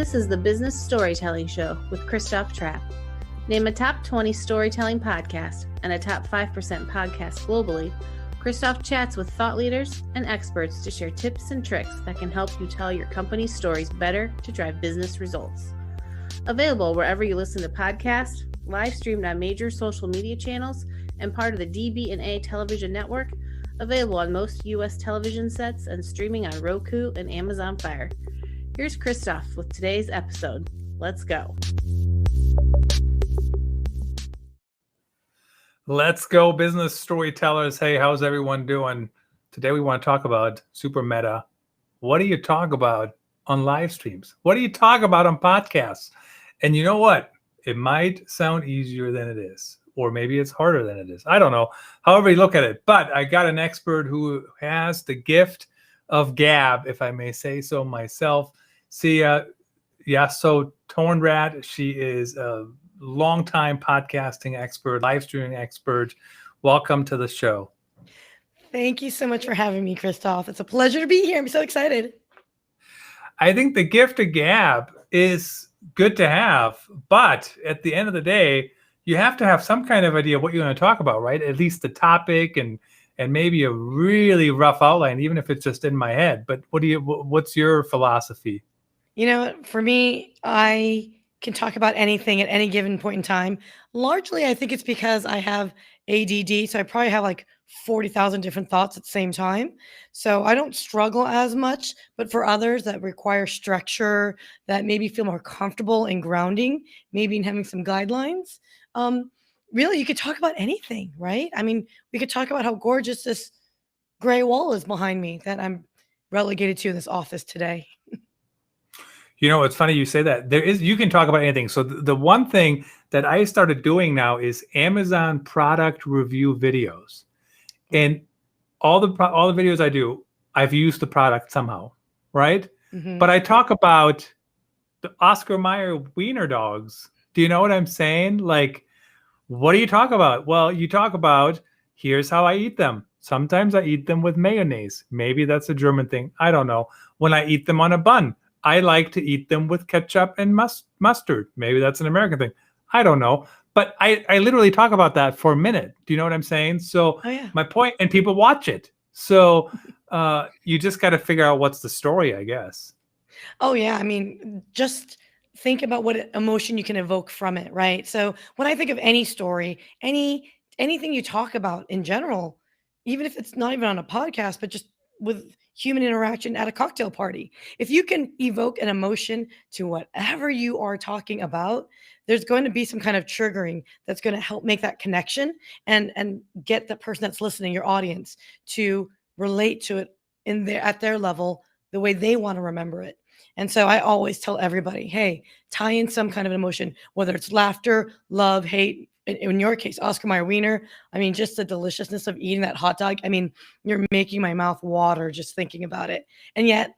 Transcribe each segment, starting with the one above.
This is the Business Storytelling Show with Christoph Trappe. Name a top 20 storytelling podcast and a top 5% podcast globally. Christoph chats with thought leaders and experts to share tips and tricks that can help you tell your company's stories better to drive business results. Available wherever you listen to podcasts, live streamed on major social media channels, and part of the DB&A television network. Available on most U.S. television sets and streaming on Roku and Amazon Fire. Here's Christoph with today's episode. Let's go. Let's go, business storytellers. Hey, how's everyone doing? Today we want to talk about super meta. What do you talk about on live streams? What do you talk about on podcasts? And you know what? It might sound easier than it is, or maybe it's harder than it is. I don't know. However you look at it. But I got an expert who has the gift of gab, if I may say so myself. Syya Yasotornrat. She is a longtime podcasting expert, live streaming expert. Welcome to the show. Thank you so much for having me, Christoph. It's a pleasure to be here. I'm so excited. I think the gift of gab is good to have, but at the end of the day, you have to have some kind of idea what you're going to talk about, right? At least the topic and maybe a really rough outline, even if it's just in my head. But what's your philosophy? You know, for me, I can talk about anything at any given point in time. Largely, I think it's because I have ADD, so I probably have like 40,000 different thoughts at the same time. So I don't struggle as much, but for others that require structure, that maybe feel more comfortable in grounding, maybe in having some guidelines, really, you could talk about anything, right? I mean, we could talk about how gorgeous this gray wall is behind me that I'm relegated to in this office today. You know, it's funny you say that. You can talk about anything. So the one thing that I started doing now is Amazon product review videos. And all the videos I do, I've used the product somehow, right? Mm-hmm. But I talk about the Oscar Mayer wiener dogs. Do you know what I'm saying? Like, what do you talk about? Well, you talk about, here's how I eat them. Sometimes I eat them with mayonnaise. Maybe that's a German thing. I don't know. When I eat them on a bun, I like to eat them with ketchup and mustard. Maybe that's an American thing. I don't know. But I literally talk about that for a minute. Do you know what I'm saying? So My point, and people watch it. So you just got to figure out what's the story, I guess. Oh, yeah. I mean, just think about what emotion you can evoke from it, right? So when I think of any story, anything you talk about in general, even if it's not even on a podcast, but just with human interaction at a cocktail party, if you can evoke an emotion to whatever you are talking about, there's going to be some kind of triggering that's going to help make that connection and get the person that's listening, your audience, to relate to it at their level, the way they want to remember it. And so I always tell everybody, hey, tie in some kind of emotion, whether it's laughter, love, hate. In your case, Oscar Mayer wiener. I mean, just the deliciousness of eating that hot dog. I mean, you're making my mouth water just thinking about it. And yet,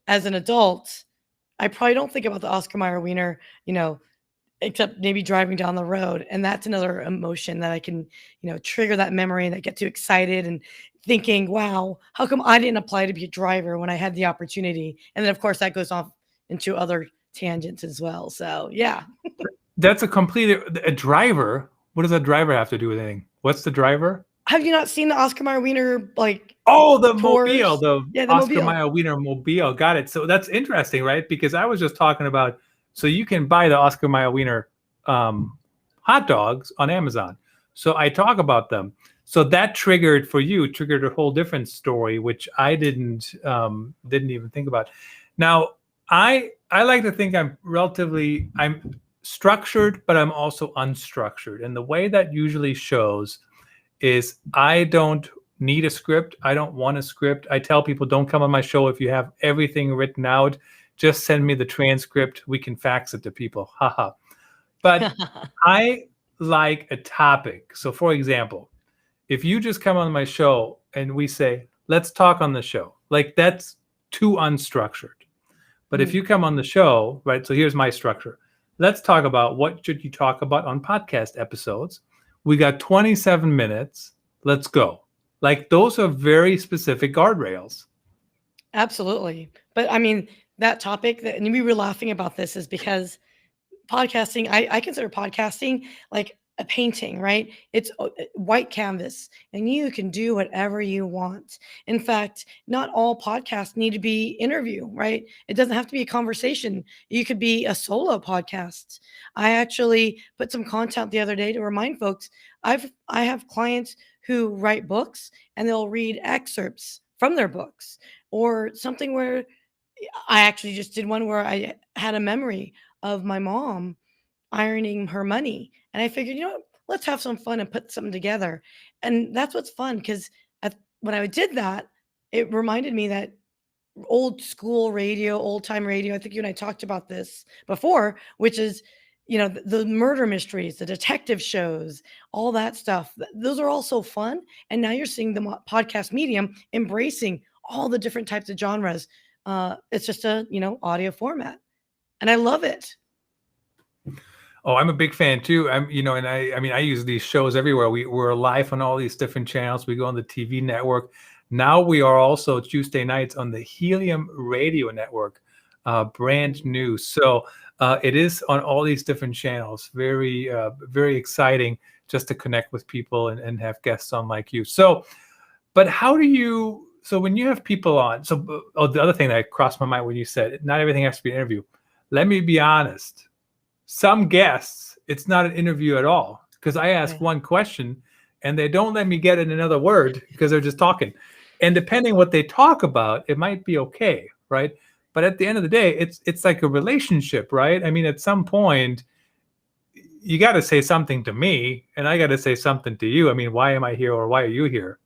as an adult, I probably don't think about the Oscar Mayer wiener, except maybe driving down the road. And that's another emotion that I can, trigger that memory and that get too excited and thinking, wow, how come I didn't apply to be a driver when I had the opportunity? And then, of course, that goes off into other tangents as well. So, yeah. That's a driver. What does a driver have to do with anything? What's the driver? Have you not seen the Oscar Mayer wiener, Oh, the tours? mobile, the Oscar mobile. Mayer wiener mobile. Got it. So that's interesting, right? Because I was just talking about, so you can buy the Oscar Mayer wiener hot dogs on Amazon. So I talk about them. So that triggered a whole different story, which I didn't even think about. Now, I like to think I'm structured, but I'm also unstructured. And the way that usually shows is I don't need a script. I don't want a script. I tell people, don't come on my show if you have everything written out. Just send me the transcript. We can fax it to people. Haha. But I like a topic. So for example, if you just come on my show and we say, let's talk on the show, like that's too unstructured. But if you come on the show, right? So here's my structure. Let's talk about what should you talk about on podcast episodes. We got 27 minutes. Let's go. Like those are very specific guardrails. Absolutely. But I mean, that topic that, and we were laughing about this, is because podcasting, I consider podcasting like a painting, right? It's a white canvas and you can do whatever you want. In fact, not all podcasts need to be interview, right? It doesn't have to be a conversation. You could be a solo podcast. I actually put some content the other day to remind folks I have clients who write books and they'll read excerpts from their books, or something where I actually just did one where I had a memory of my mom ironing her money. And I figured, let's have some fun and put something together. And that's what's fun, because when I did that, it reminded me that old school radio, old time radio, I think you and I talked about this before, which is, the murder mysteries, the detective shows, all that stuff. Those are all so fun. And now you're seeing the podcast medium embracing all the different types of genres. It's just a, audio format. And I love it. Oh, I'm a big fan too. And I use these shows everywhere. We're live on all these different channels. We go on the TV network. Now we are also Tuesday nights on the Helium Radio Network, brand new. So it is on all these different channels. Very, very exciting just to connect with people and have guests on like you. So, but so when you have people on, the other thing that crossed my mind when you said not everything has to be an interview. Let me be honest. Some guests, it's not an interview at all, because I ask one question and they don't let me get in another word because they're just talking. And depending what they talk about, it might be okay, right? But at the end of the day, it's like a relationship, right? I mean, at some point, you got to say something to me and I got to say something to you. I mean, why am I here, or why are you here?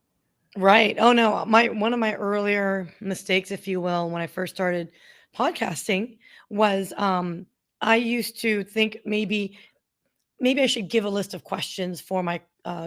Right. Oh no, one of my earlier mistakes, if you will, when I first started podcasting was I used to think maybe I should give a list of questions for my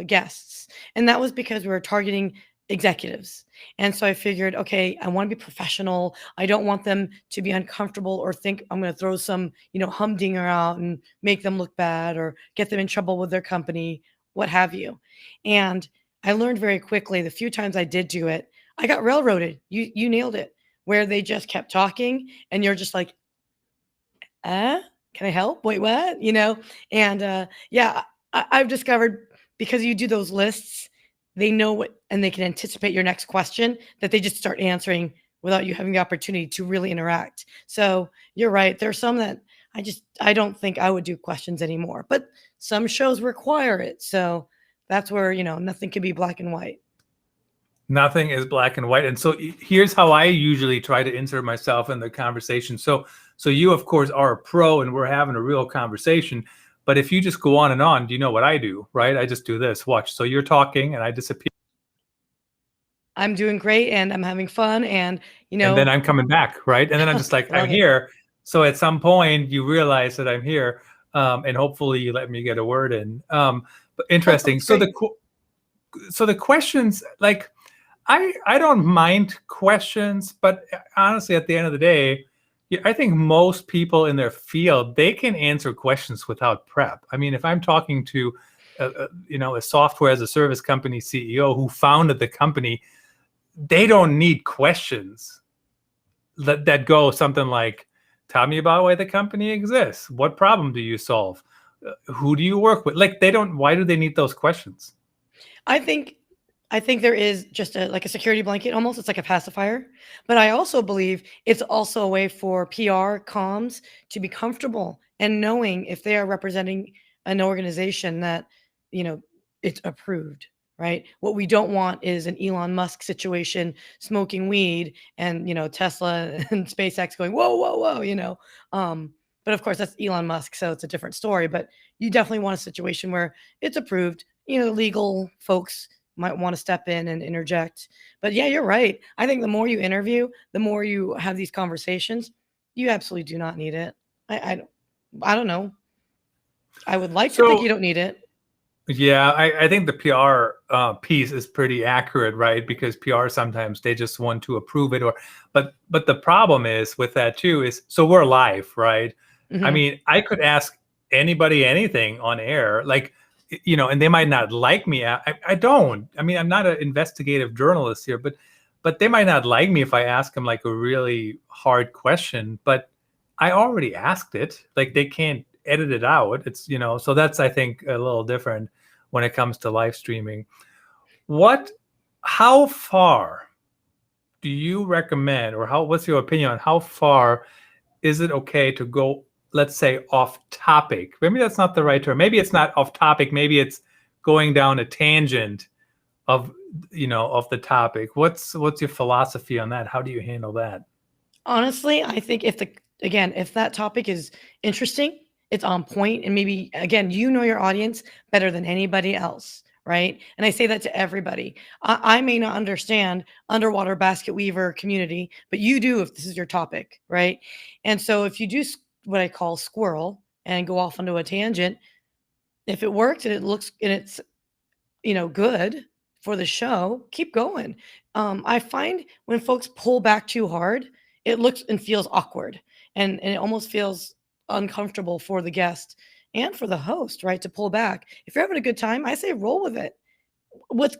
guests. And that was because we were targeting executives. And so I figured, okay, I want to be professional. I don't want them to be uncomfortable or think I'm going to throw some, humdinger out and make them look bad or get them in trouble with their company, what have you. And I learned very quickly, the few times I did do it, I got railroaded. You nailed it, where they just kept talking and you're just like, can I help? Wait, what? And I've discovered, because you do those lists, they know what, and they can anticipate your next question, that they just start answering without you having the opportunity to really interact. So you're right. There's some that I don't think I would do questions anymore, but some shows require it. So that's where, nothing can be black and white. Nothing is black and white. And so here's how I usually try to insert myself in the conversation. So you, of course, are a pro and we're having a real conversation. But if you just go on and on, do you know what I do, right? I just do this. Watch. So you're talking and I disappear. I'm doing great and I'm having fun. And, And then I'm coming back, right? And then I'm just like, I'm here. So at some point you realize that I'm here. And hopefully you let me get a word in. But interesting. So the questions, like, I don't mind questions, but honestly, at the end of the day, I think most people in their field, they can answer questions without prep. I mean, if I'm talking to, a software as a service company CEO who founded the company, they don't need questions that go something like, tell me about why the company exists. What problem do you solve? Who do you work with? Like, why do they need those questions? I think there is just like a security blanket almost. It's like a pacifier. But I also believe it's also a way for PR comms to be comfortable and knowing if they are representing an organization that, it's approved, right? What we don't want is an Elon Musk situation, smoking weed and, Tesla and SpaceX going, whoa, whoa, whoa, But of course, that's Elon Musk, so it's a different story. But you definitely want a situation where it's approved. Legal folks might want to step in and interject. But yeah, you're right. I think the more you interview, the more you have these conversations, you absolutely do not need it. I don't know. I would like to think you don't need it. Yeah, I think the PR piece is pretty accurate, right? Because PR sometimes they just want to approve it, but the problem is with that too is, so we're live, right? Mm-hmm. I mean, I could ask anybody anything on air, like, and they might not like me. I don't. I mean, I'm not an investigative journalist here, but but they might not like me if I ask them like a really hard question, but I already asked it. Like they can't edit it out. It's, so that's, I think, a little different when it comes to live streaming. How far do you recommend, or what's your opinion on how far is it okay to go, let's say, off topic? Maybe that's not the right term. Maybe it's not off topic. Maybe it's going down a tangent of the topic. What's your philosophy on that? How do you handle that? Honestly, I think if that topic is interesting, it's on point, and maybe again, your audience better than anybody else, right? And I say that to everybody. I may not understand underwater basket weaver community, but you do if this is your topic, right? And so if you do what I call squirrel and go off onto a tangent, if it works and it looks and it's good for the show, keep going. I find when folks pull back too hard, it looks and feels awkward, and it almost feels uncomfortable for the guest and for the host, right? To pull back. If you're having a good time, I say roll with it. What's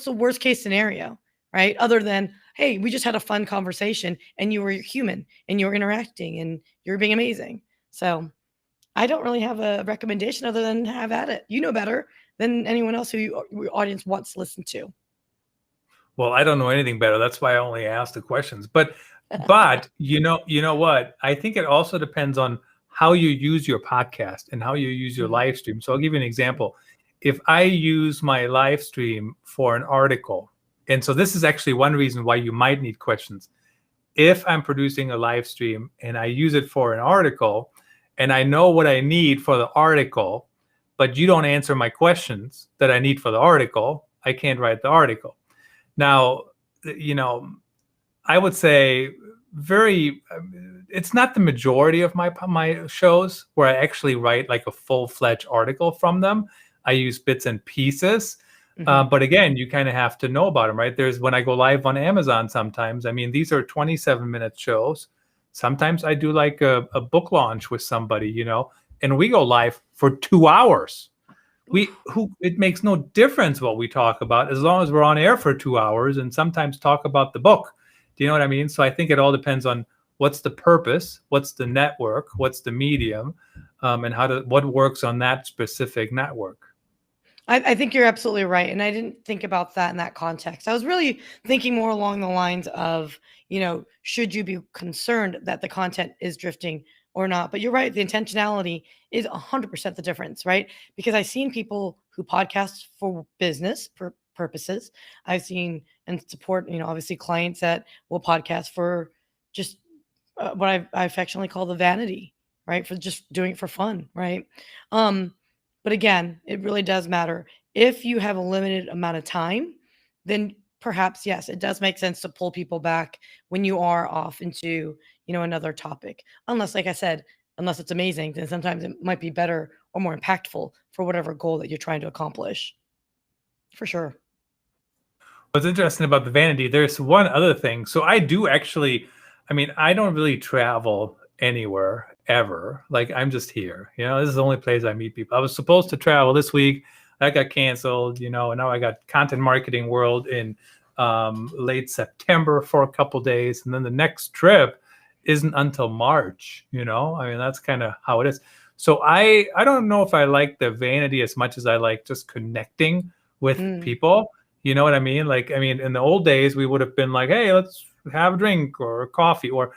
the worst case scenario, right? Other than, hey, we just had a fun conversation and you were human and you were interacting and you're being amazing. So I don't really have a recommendation other than have at it. You know better than anyone else who your audience wants to listen to. Well, I don't know anything better. That's why I only ask the questions. But you know what? I think it also depends on how you use your podcast and how you use your live stream. So I'll give you an example. If I use my live stream for an article, and so this is actually one reason why you might need questions. If I'm producing a live stream and I use it for an article and I know what I need for the article, but you don't answer my questions that I need for the article, I can't write the article. Now, I would say it's not the majority of my shows where I actually write like a full-fledged article from them. I use bits and pieces. But again, you kind of have to know about them, right? When I go live on Amazon sometimes, these are 27-minute shows. Sometimes I do like a book launch with somebody, and we go live for 2 hours. It makes no difference what we talk about as long as we're on air for 2 hours, and sometimes talk about the book. Do you know what I mean? So I think it all depends on what's the purpose, what's the network, what's the medium, and what works on that specific network. I think you're absolutely right. And I didn't think about that in that context. I was really thinking more along the lines of, should you be concerned that the content is drifting or not? But you're right. The intentionality is 100% the difference, right? Because I've seen people who podcast for business purposes. I've seen and support, obviously clients that will podcast for just what I affectionately call the vanity, right? For just doing it for fun, right? But again, it really does matter. If you have a limited amount of time, then perhaps, yes, it does make sense to pull people back when you are off into, another topic. Unless, like I said, unless it's amazing, then sometimes it might be better or more impactful for whatever goal that you're trying to accomplish. For sure. What's interesting about the vanity, there's one other thing. So I do actually, I don't really travel anywhere ever. Like I'm just here, this is the only place I meet people. I was supposed to travel this week. That got canceled, and now I got Content Marketing World in late September for a couple days. And then the next trip isn't until March, that's kind of how it is. So I don't know if I like the vanity as much as I like just connecting with people. You know what I mean? Like, in the old days, we would have been like, hey, let's have a drink or coffee, or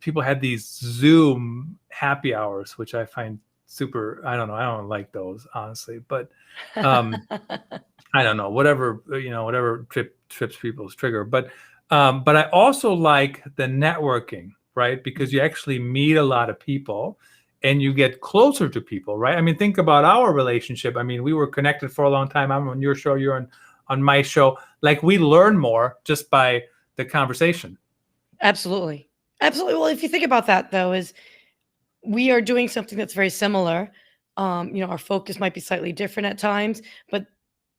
people had these Zoom happy hours, which I find super, I don't know. I don't like those, honestly, but I don't know, whatever trips people's trigger. But I also like the networking, right? Because you actually meet a lot of people and you get closer to people, right? Think about our relationship. We were connected for a long time. I'm on your show, you're on my show. Like we learn more just by the conversation. Absolutely. Absolutely. Well, if you think about that, though, is we are doing something that's very similar. Our focus might be slightly different at times, but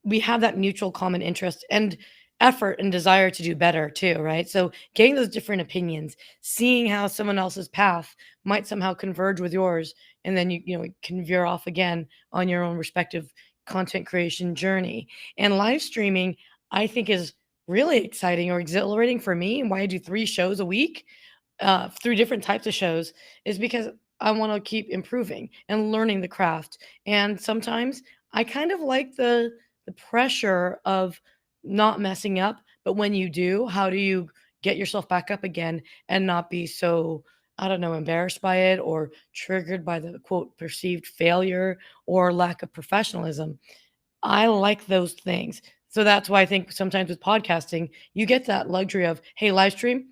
we have that mutual common interest and effort and desire to do better too, right? So getting those different opinions, seeing how someone else's path might somehow converge with yours, and then you can veer off again on your own respective content creation journey. And live streaming, I think, is really exciting or exhilarating for me, and why I do 3 shows a week, 3 different types of shows, is because I want to keep improving and learning the craft. And sometimes I kind of like the pressure of not messing up, but when you do, how do you get yourself back up again and not be so, I don't know, embarrassed by it or triggered by the quote perceived failure or lack of professionalism. I like those things. So that's why I think sometimes with podcasting, you get that luxury of, hey, live stream,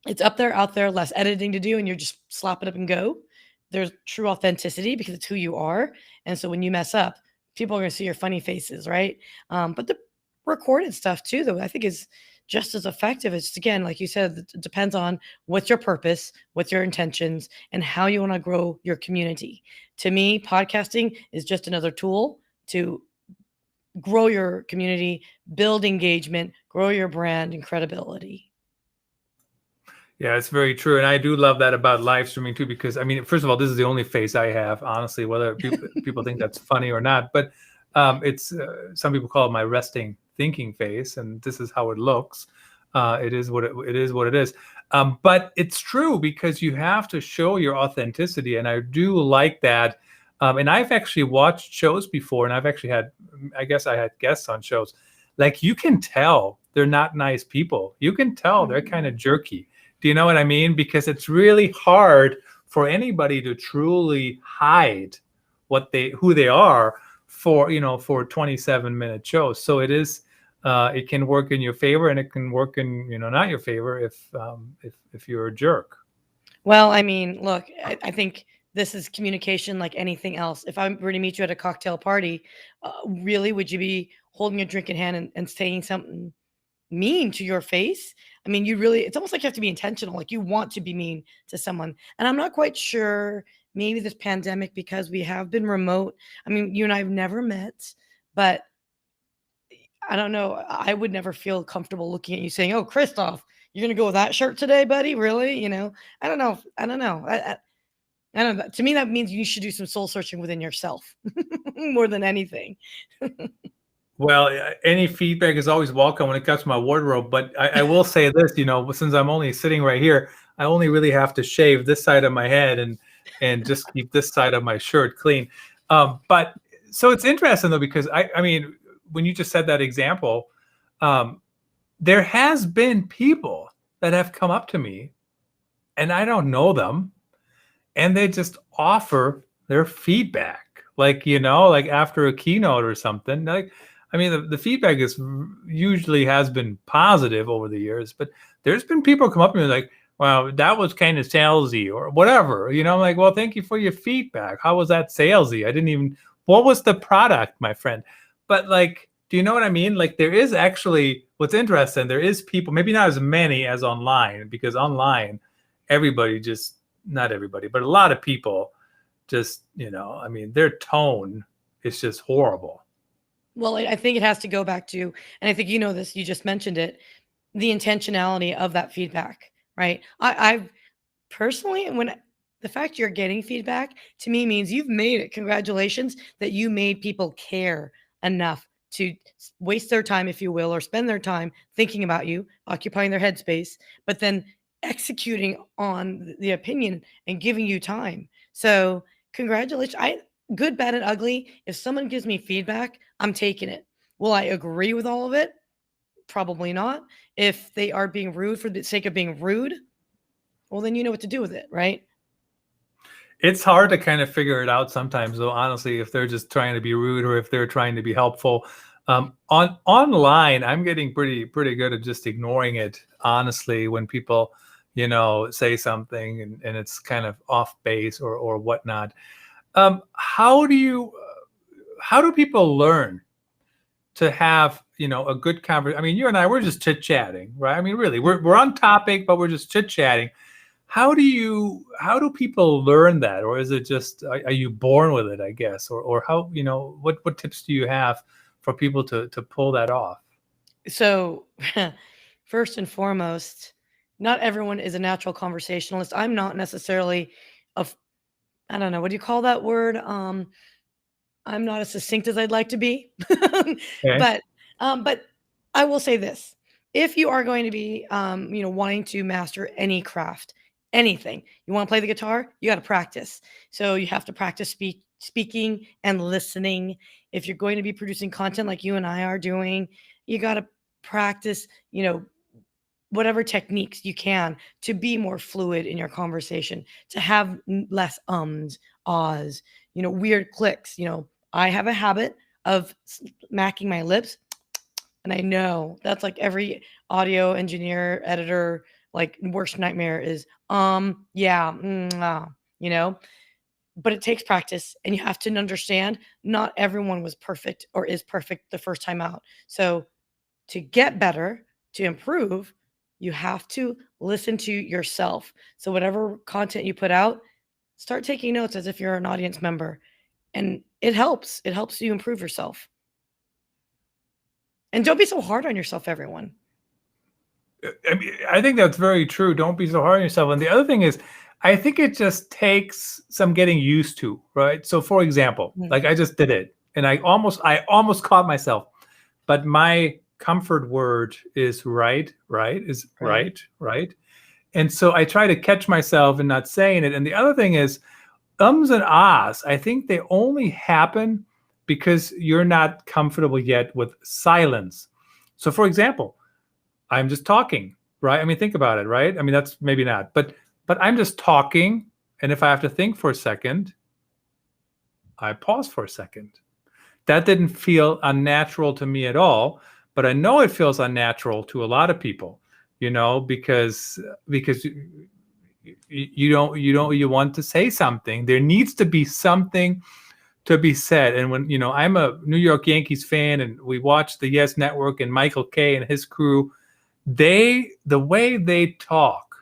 it's up there, out there, less editing to do, and you're just slap it up and go. There's true authenticity because it's who you are. And so when you mess up, people are going to see your funny faces, right? But the recorded stuff too, though, I think is just as effective. It's again, like you said, it depends on what's your purpose, what's your intentions, and how you want to grow your community. To me, podcasting is just another tool to grow your community, build engagement, grow your brand and credibility. Yeah, it's very true. And I do love that about live streaming too, because I mean, first of all, this is the only face I have, honestly, whether people think that's funny or not. But it's some people call it my resting thinking face, and this is how it looks. It is what it is what it is. But it's true because you have to show your authenticity, and I do like that. And I've actually watched shows before, and I've actually had, I guess I had guests on shows. Like you can tell they're not nice people. You can tell they're kind of jerky. Do you know what I mean? Because it's really hard for anybody to truly hide who they are for 27-minute shows. So it can work in your favor, and it can work in not your favor if you're a jerk. Well, I mean, look, I think this is communication like anything else. If I were to meet you at a cocktail party, really, would you be holding a drink in hand and saying something mean to your face? I mean, it's almost like you have to be intentional. Like you want to be mean to someone. And I'm not quite sure, maybe this pandemic, because we have been remote. I mean, you and I have never met, but I don't know. I would never feel comfortable looking at you saying, "Oh, Christoph, you're going to go with that shirt today, buddy? Really?" I don't know. I don't know. I don't know. To me, that means you should do some soul searching within yourself more than anything. Well, any feedback is always welcome when it comes to my wardrobe. But I will say this, since I'm only sitting right here, I only really have to shave this side of my head and just keep this side of my shirt clean. But so it's interesting though, because I mean, when you just said that example, there has been people that have come up to me and I don't know them, and they just offer their feedback, like after a keynote or something. Like, I mean, the feedback usually has been positive over the years, but there's been people come up to me like, "Wow, that was kind of salesy," or whatever. I'm like, "Well, thank you for your feedback. How was that salesy? What was the product, my friend?" But like, do you know what I mean? Like, there is actually, what's interesting, there is people, maybe not as many as online, because online, not everybody, but a lot of people just, I mean, their tone is just horrible. Well, I think it has to go back to, and I think you know this, you just mentioned it, the intentionality of that feedback, right? I've personally, the fact you're getting feedback to me means you've made it. Congratulations that you made people care enough to waste their time, if you will, or spend their time thinking about you, occupying their headspace, but then executing on the opinion and giving you time. So congratulations. Good, bad, and ugly. If someone gives me feedback, I'm taking it. Will I agree with all of it? Probably not. If they are being rude for the sake of being rude, well, then you know what to do with it, right? It's hard to kind of figure it out sometimes, though, honestly, if they're just trying to be rude or if they're trying to be helpful. Online, I'm getting pretty good at just ignoring it, honestly, when people, say something and it's kind of off base or whatnot. How do people learn to have, a good conversation? I mean, you and I, we're just chit-chatting, right? I mean, really, we're on topic, but we're just chit-chatting. How do people learn that? Or is it just, are you born with it, I guess? Or how, what tips do you have for people to pull that off? So first and foremost, not everyone is a natural conversationalist. I'm not necessarily I don't know, what do you call that word? I'm not as succinct as I'd like to be. Okay. But I will say this. if you are going to be, wanting to master any craft, anything, you want to play the guitar, you got to practice. So you have to practice speaking and listening. If you're going to be producing content like you and I are doing, you got to practice, whatever techniques you can to be more fluid in your conversation, to have less ums, ahs, weird clicks. I have a habit of smacking my lips, and I know that's like every audio engineer, editor, like worst nightmare is, yeah, but it takes practice, and you have to understand not everyone was perfect or is perfect the first time out. So to get better, to improve, you have to listen to yourself. So whatever content you put out, start taking notes as if you're an audience member. And it helps. It helps you improve yourself. And don't be so hard on yourself, everyone. I mean, I think that's very true. Don't be so hard on yourself. And the other thing is, I think it just takes some getting used to, right? So for example, like I just did it and I almost caught myself, but my comfort word is right. And so I try to catch myself and not saying it. And the other thing is, ums and ahs, I think they only happen because you're not comfortable yet with silence. So for example, I'm just talking, right? I mean, think about it, right? I mean, that's maybe not, but I'm just talking. And if I have to think for a second, I pause for a second. That didn't feel unnatural to me at all, but I know it feels unnatural to a lot of people, because you want to say something. There needs to be something to be said. And when, I'm a New York Yankees fan and we watch the Yes Network and Michael Kay and his crew, the way they talk,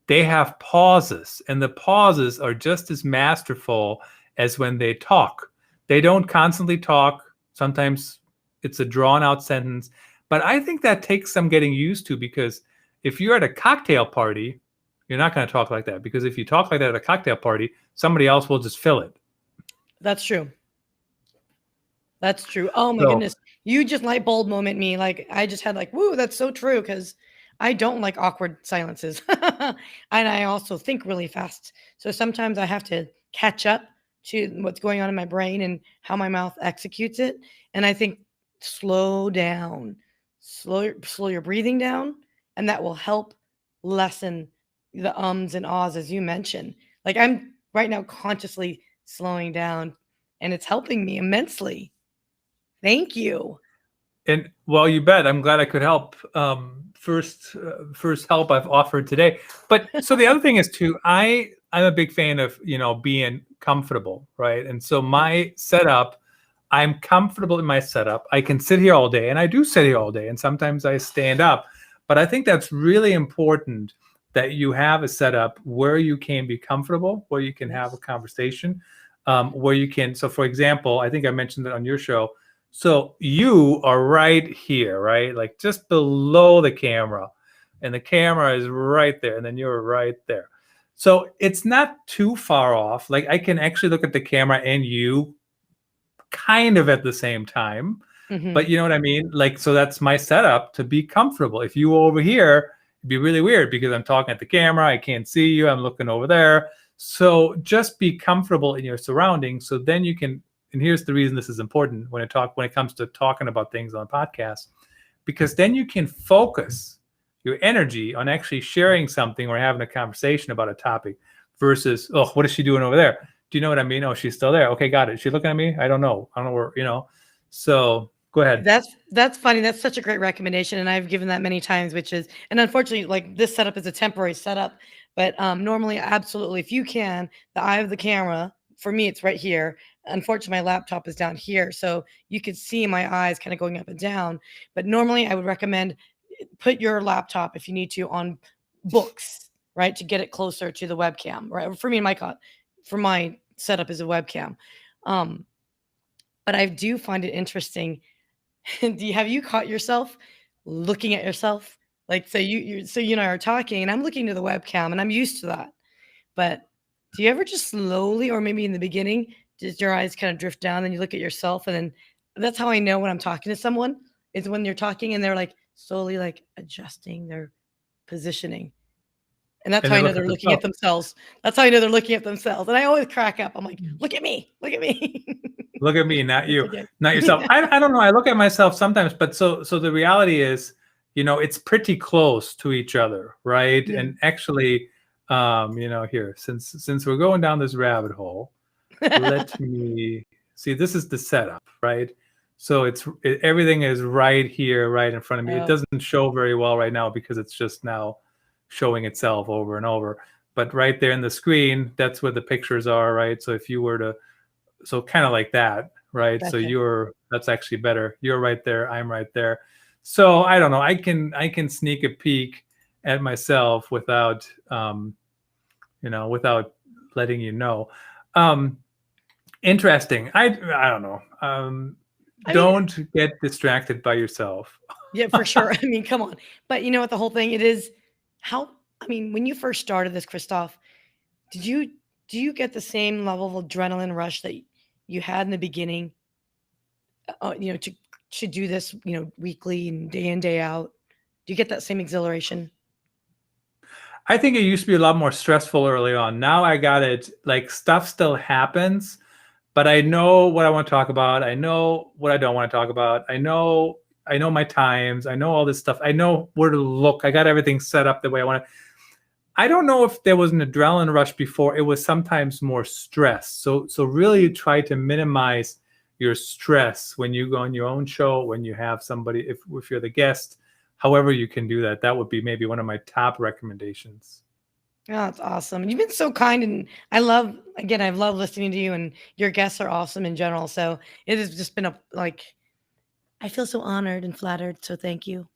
they have pauses, and the pauses are just as masterful as when they talk. They don't constantly talk. Sometimes it's a drawn out sentence, but I think that takes some getting used to, because if you're at a cocktail party, you're not going to talk like that, because if you talk like that at a cocktail party, somebody else will just fill it. That's true. That's true. Oh my goodness. You just light bulb moment me. Like I just had like, woo, that's so true. Because I don't like awkward silences. And I also think really fast. So sometimes I have to catch up to what's going on in my brain and how my mouth executes it. And I think slow down, slow your breathing down. And that will help lessen the ums and ahs, as you mentioned. Like I'm right now consciously slowing down, and it's helping me immensely. Thank you. And well, you bet. I'm glad I could help. First help I've offered today. But so the other thing is too, I'm a big fan of, being comfortable, right? And so my setup, I'm comfortable in my setup. I can sit here all day, and I do sit here all day, and sometimes I stand up. But I think that's really important, that you have a setup where you can be comfortable, where you can have a conversation, where you can. So for example, I think I mentioned it on your show. So you are right here, right? Like just below the camera, and the camera is right there, and then you're right there. So it's not too far off. Like I can actually look at the camera and you kind of at the same time, but you know what I mean? Like, so that's my setup to be comfortable. If you were over here, it'd be really weird because I'm talking at the camera. I can't see you. I'm looking over there. So just be comfortable in your surroundings. So then you can, and here's the reason this is important when it comes to talking about things on podcasts, because then you can focus your energy on actually sharing something or having a conversation about a topic versus, oh, what is she doing over there? Do you know what I mean? Oh, she's still there. Okay, got it. Is she looking at me? I don't know where, So go ahead. That's funny. That's such a great recommendation. And I've given that many times, and unfortunately, like this setup is a temporary setup, but normally, absolutely, if you can, the eye of the camera, for me, it's right here. Unfortunately, my laptop is down here. So you could see my eyes kind of going up and down. But normally I would recommend put your laptop, if you need to, on books, right? To get it closer to the webcam, right? For me, for my setup is a webcam. But I do find it interesting. Have you caught yourself looking at yourself? Like, so you and I are talking, and I'm looking to the webcam, and I'm used to that. But do you ever just slowly, or maybe in the beginning, just your eyes kind of drift down, and you look at yourself, and then that's how I know when I'm talking to someone is when you're talking and they're like slowly like adjusting their positioning. And that's And how they I know look they're at looking at themselves. That's how I know they're looking at themselves. And I always crack up. I'm like, look at me, look at me. Look at me, not you, Okay. not yourself. I don't know. I look at myself sometimes, but so the reality is, it's pretty close to each other, right? Yeah. And actually, here, since we're going down this rabbit hole, let me see. This is the setup, right? So everything is right here, right in front of me. It doesn't show very well right now because it's just now showing itself over and over. But right there in the screen, that's where the pictures are, right? So if you were to, so kind of like that, right? Gotcha. So that's actually better. You're right there. I'm right there. So I don't know. I can sneak a peek at myself without, without letting you know. Interesting. I don't know. Don't get distracted by yourself. Yeah, for sure. I mean, come on. But you know what? The whole thing, it is when you first started this, Christoph, do you get the same level of adrenaline rush that you had in the beginning, to do this, weekly and day in, day out? Do you get that same exhilaration? I think it used to be a lot more stressful early on. Now I got it, like stuff still happens, but I know what I want to talk about. I know what I don't want to talk about. I know my times. I know all this stuff. I know where to look. I got everything set up the way I want to. I don't know if there was an adrenaline rush before. It was sometimes more stress. So really try to minimize your stress when you go on your own show, when you have somebody, if you're the guest, however you can do that. That would be maybe one of my top recommendations. Oh, that's awesome. You've been so kind, and I've loved listening to you, and your guests are awesome in general. So it has just been I feel so honored and flattered. So thank you.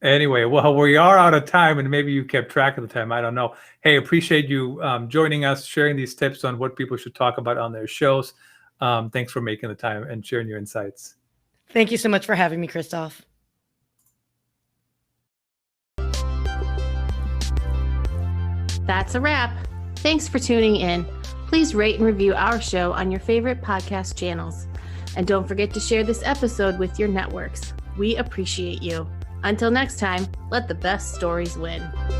Anyway, well, we are out of time, and maybe you kept track of the time. I don't know. Hey, appreciate you joining us, sharing these tips on what people should talk about on their shows. Thanks for making the time and sharing your insights. Thank you so much for having me, Christoph. That's a wrap. Thanks for tuning in. Please rate and review our show on your favorite podcast channels. And don't forget to share this episode with your networks. We appreciate you. Until next time, let the best stories win.